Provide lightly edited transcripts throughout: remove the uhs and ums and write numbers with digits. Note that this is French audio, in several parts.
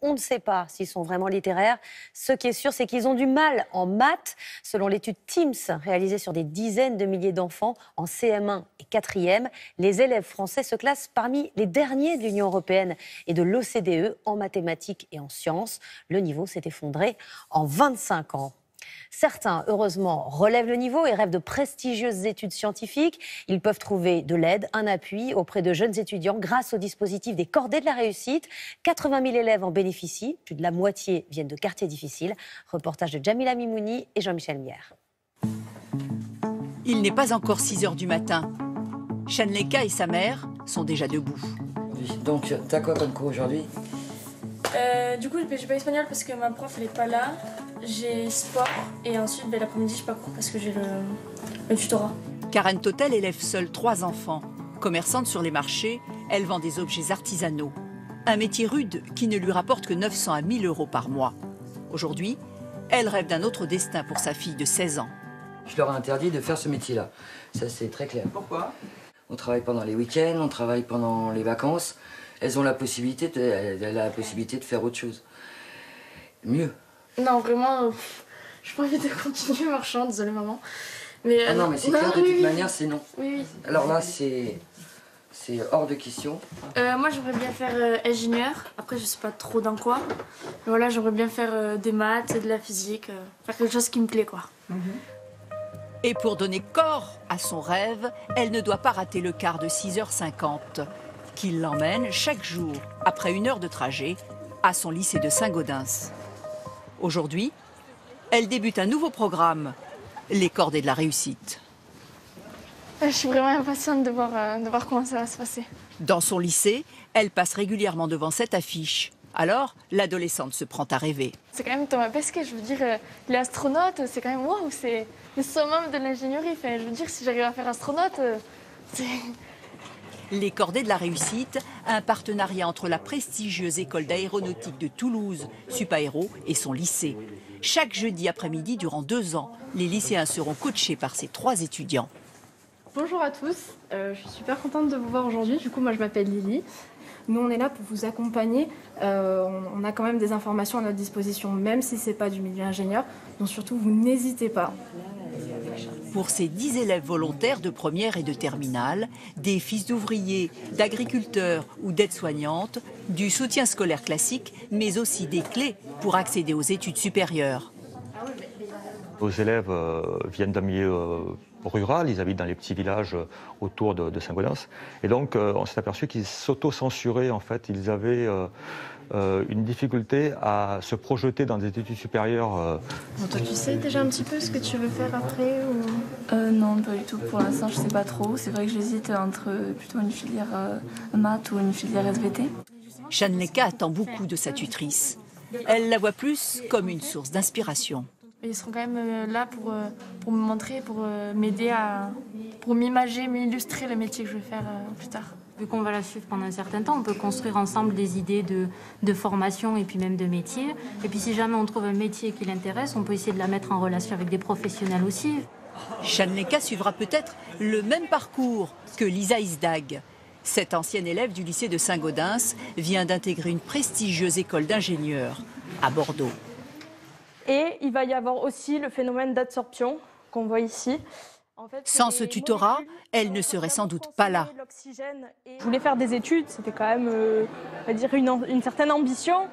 On ne sait pas s'ils sont vraiment littéraires. Ce qui est sûr, c'est qu'ils ont du mal en maths. Selon l'étude Teams réalisée sur des dizaines de milliers d'enfants en CM1 et 4e, les élèves français se classent parmi les derniers de l'Union européenne et de l'OCDE en mathématiques et en sciences. Le niveau s'est effondré en 25 ans. Certains, heureusement, relèvent le niveau et rêvent de prestigieuses études scientifiques. Ils peuvent trouver de l'aide, un appui auprès de jeunes étudiants grâce au dispositif des Cordées de la réussite. 80 000 élèves en bénéficient. Plus de la moitié viennent de quartiers difficiles. Reportage de Jamila Mimouni et Jean-Michel Mière. Il n'est pas encore 6 h du matin. Shanleka et sa mère sont déjà debout. Donc, t'as quoi comme cours aujourd'hui? Du coup, j'ai pas espagnol parce que ma prof elle est pas là. J'ai sport et ensuite l'après-midi je pas cours parce que j'ai le tutorat. Karen Totel élève seule 3 enfants. Commerçante sur les marchés, elle vend des objets artisanaux. Un métier rude qui ne lui rapporte que 900 à 1000 euros par mois. Aujourd'hui, elle rêve d'un autre destin pour sa fille de 16 ans. Je leur ai interdit de faire ce métier-là. Ça, c'est très clair. Pourquoi? On travaille pendant les week-ends, on travaille pendant les vacances. Elles ont la possibilité de faire autre chose. Mieux. Non, vraiment, j'ai pas envie de continuer marchand, désolée maman. Mais, ah non, mais c'est clair, de toute manière, c'est non. Oui, oui. Alors là, c'est hors de question. Moi, j'aimerais bien faire ingénieur. Après, je sais pas trop dans quoi. Mais voilà, j'aimerais bien faire des maths, de la physique, faire quelque chose qui me plaît, quoi. Et pour donner corps à son rêve, elle ne doit pas rater le quart de 6h50, qui l'emmène chaque jour, après 1 heure de trajet, à son lycée de Saint-Gaudens. Aujourd'hui, elle débute un nouveau programme, les Cordées de la réussite. Je suis vraiment impatiente de voir comment ça va se passer. Dans son lycée, elle passe régulièrement devant cette affiche. Alors, l'adolescente se prend à rêver. C'est quand même Thomas Pesquet, je veux dire, les astronautes, c'est quand même waouh, c'est le summum de l'ingénierie. Enfin, je veux dire, si j'arrive à faire astronaute, c'est... Les Cordées de la réussite, un partenariat entre la prestigieuse école d'aéronautique de Toulouse, Supaéro, et son lycée. Chaque jeudi après-midi, durant 2 ans, les lycéens seront coachés par ces 3 étudiants. Bonjour à tous, je suis super contente de vous voir aujourd'hui. Du coup, moi je m'appelle Lily. Nous, on est là pour vous accompagner. On a quand même des informations à notre disposition, même si ce n'est pas du milieu ingénieur. Donc surtout, vous n'hésitez pas. Pour ces 10 élèves volontaires de première et de terminale, des fils d'ouvriers, d'agriculteurs ou d'aides-soignantes, du soutien scolaire classique, mais aussi des clés pour accéder aux études supérieures. Nos élèves viennent d'un milieu rural, ils habitent dans les petits villages autour de Saint-Gaudens. Et donc, on s'est aperçu qu'ils s'auto-censuraient, en fait. Ils avaient une difficulté à se projeter dans des études supérieures. Bon, toi, tu sais déjà un petit peu ce que tu veux faire après ou... Non, pas du tout. Pour l'instant, je ne sais pas trop. C'est vrai que j'hésite entre plutôt une filière maths ou une filière SVT. Shanleka attend beaucoup de sa tutrice. Elle la voit plus comme une source d'inspiration. Ils seront quand même là pour me montrer, pour m'aider pour m'imager, m'illustrer le métier que je vais faire plus tard. Vu qu'on va la suivre pendant un certain temps, on peut construire ensemble des idées de formation et puis même de métier. Et puis si jamais on trouve un métier qui l'intéresse, on peut essayer de la mettre en relation avec des professionnels aussi. Shanleka suivra peut-être le même parcours que Lisa Isdag. Cette ancienne élève du lycée de Saint-Gaudens vient d'intégrer une prestigieuse école d'ingénieurs à Bordeaux. Et il va y avoir aussi le phénomène d'absorption qu'on voit ici. En fait, sans ce tutorat, elle ne serait sans doute pas là. Je voulais faire des études, c'était quand même on va dire une certaine ambition.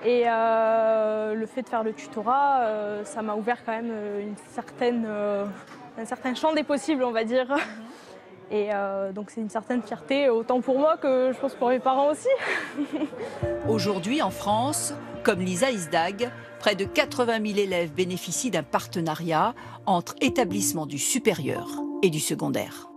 Et le fait de faire le tutorat, ça m'a ouvert quand même un certain champ des possibles, on va dire. Et donc c'est une certaine fierté, autant pour moi que je pense pour mes parents aussi. Aujourd'hui en France, comme Lisa Isdag, près de 80 000 élèves bénéficient d'un partenariat entre établissements du supérieur et du secondaire.